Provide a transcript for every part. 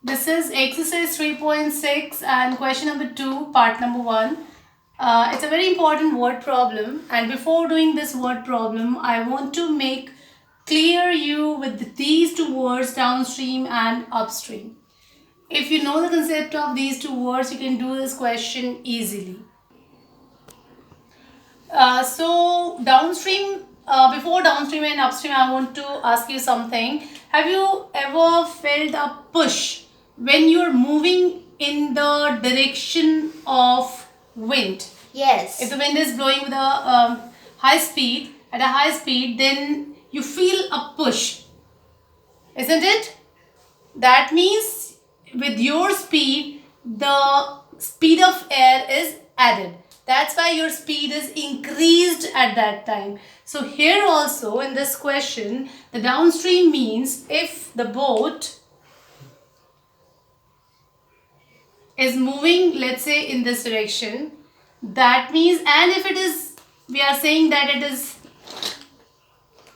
This is exercise 3.6 and question number 2, part number 1. It's a very important word problem, and before doing this word problem, I want to make clear you with these two words, downstream and upstream. If you know the concept of these two words, you can do this question easily. So downstream, before downstream and upstream, I want to ask you something. Have you ever felt a push when you're moving in the direction of wind? Yes. If the wind is blowing with a high speed, at a high speed, then you feel a push, isn't it? That means with your speed, the speed of air is added. That's why your speed is increased at that time. So here also in this question, the downstream means if the boat is moving, let's say in this direction, that means, and if it is, we are saying that it is,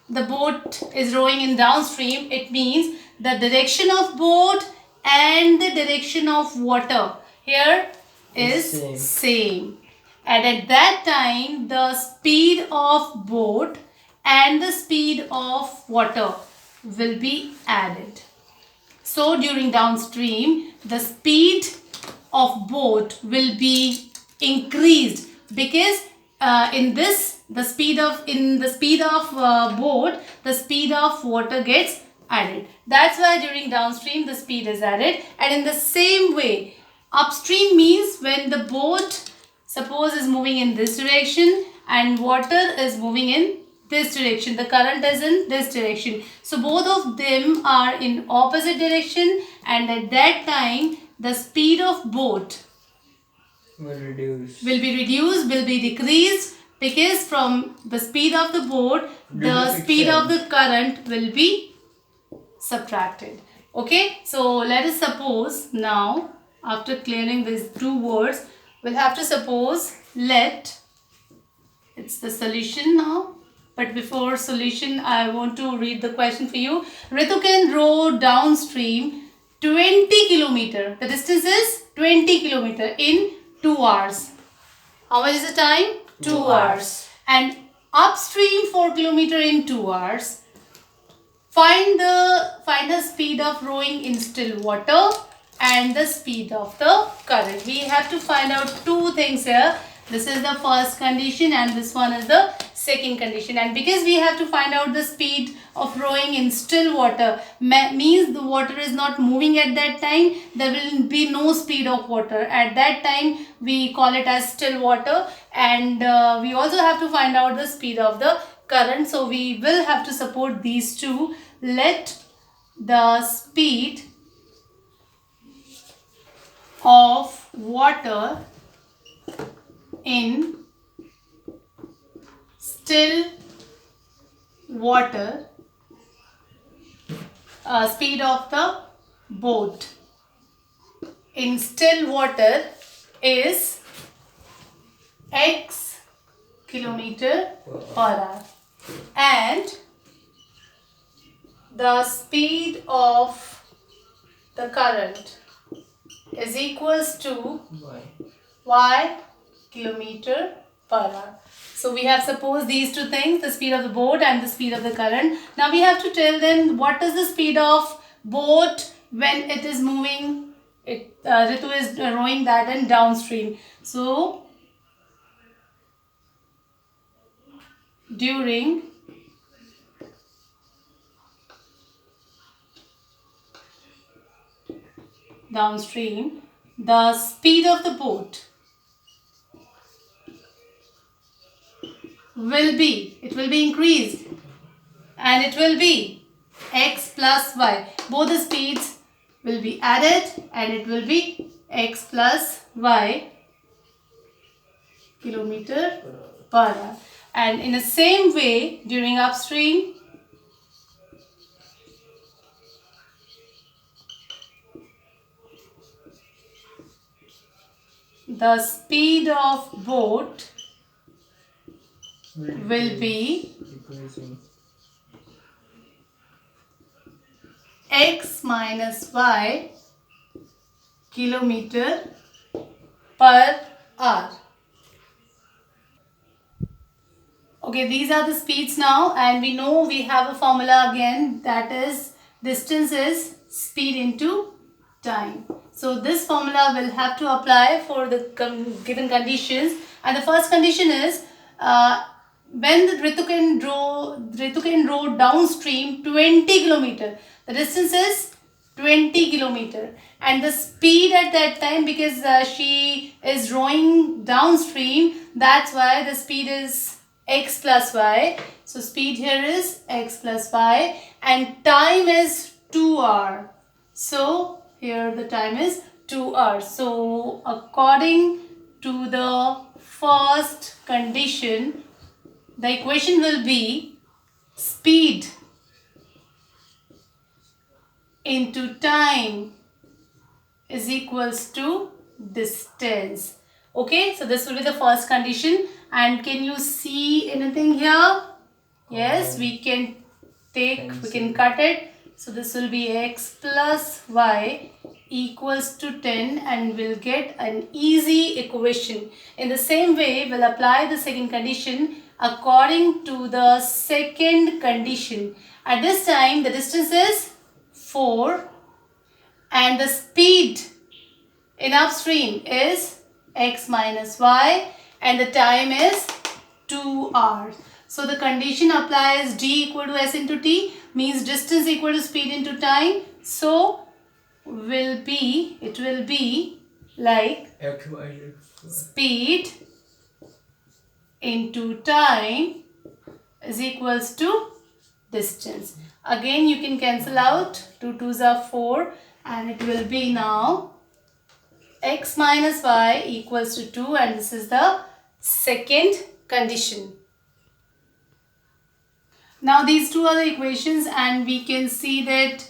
the boat is rowing in downstream, it means the direction of boat and the direction of water here is same. And at that time, the speed of boat and the speed of water will be added. So during downstream, the speed of boat will be increased because in the speed of boat, the speed of water gets added. That's why during downstream the speed is added. And in the same way, upstream means when the boat, suppose, is moving in this direction and water is moving in this direction, the current is in this direction, so both of them are in opposite direction, and at that time the speed of boat will be decreased, because from the speed of the boat the speed of the current will be subtracted. Okay, so let us suppose now, after clearing these two words, we'll have to suppose, let, it's the solution now. But before solution, I want to read the question for you. Ritu can row downstream 20 kilometer. The distance is 20 kilometer in 2 hours. How much is the time? 2 hours. And upstream 4 kilometer in 2 hours. Find the speed of rowing in still water and the speed of the current. We have to find out two things here. This is the first condition and this one is the second condition. And because we have to find out the speed of rowing in still water, means the water is not moving at that time, there will be no speed of water. At that time we call it as still water. And we also have to find out the speed of the current. So we will have to support these two. Let the speed of water in still water, speed of the boat in still water is x kilometer per hour, and the speed of the current is equals to y kilometer per hour. So we have supposed these two things, the speed of the boat and the speed of the current. Now we have to tell them what is the speed of boat when it is moving. Ritu is rowing that in downstream. So during downstream, the speed of the boat will be increased, and it will be x plus y. Both the speeds will be added and it will be x plus y kilometer per hour. And in the same way, during upstream, the speed of boat will be x minus y kilometer per hour. Okay, these are the speeds now, and we know we have a formula again, that is distance is speed into time. So this formula will have to apply for the given conditions, and the first condition is when the Ritukan rode downstream 20 kilometer. The distance is 20 kilometer, and the speed at that time, because she is rowing downstream, that's why the speed is x plus y. So speed here is x plus y, and time is 2 hour. So here the time is 2 hours. So according to the first condition, the equation will be speed into time is equals to distance. Okay, so this will be the first condition. And can you see anything here? Yes, we can cut it. So this will be x plus y equals to 10, and we'll get an easy equation. In the same way, we'll apply the second condition according to the second condition. At this time, the distance is 4 and the speed in upstream is x minus y, and the time is 2 hours. So the condition applies d equal to s into t, means distance equal to speed into time. So it will be like speed into time is equals to distance. Again you can cancel out, 2 2s are 4, and it will be now x minus y equals to 2, and this is the second condition. Now these two are the equations, and we can see that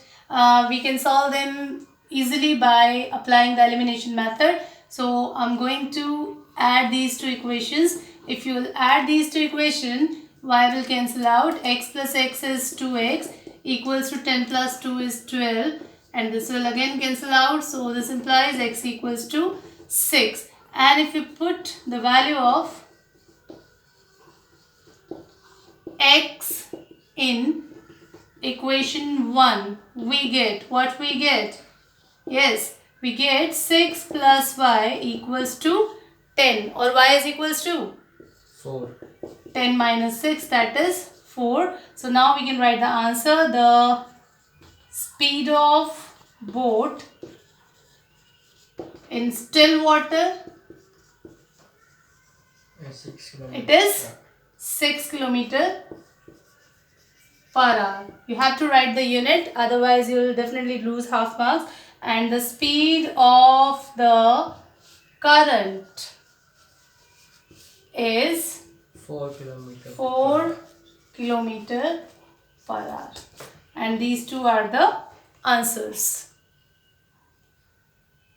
we can solve them easily by applying the elimination method. So I'm going to add these two equations. If you will add these two equations, y will cancel out, x plus x is 2x equals to 10 plus 2 is 12, and this will again cancel out. So this implies x equals to 6. And if you put the value of x in equation 1, we get what we get. Yes, we get 6 plus y equals to 10, or y is equals to 4. 10 minus 6, that is 4. So now we can write the answer. The speed of boat in still water, it is 6 kilometer per hour. You have to write the unit, otherwise you will definitely lose half marks. And the speed of the current is 4 kilometer 4 kilometer per hour. And these two are the answers.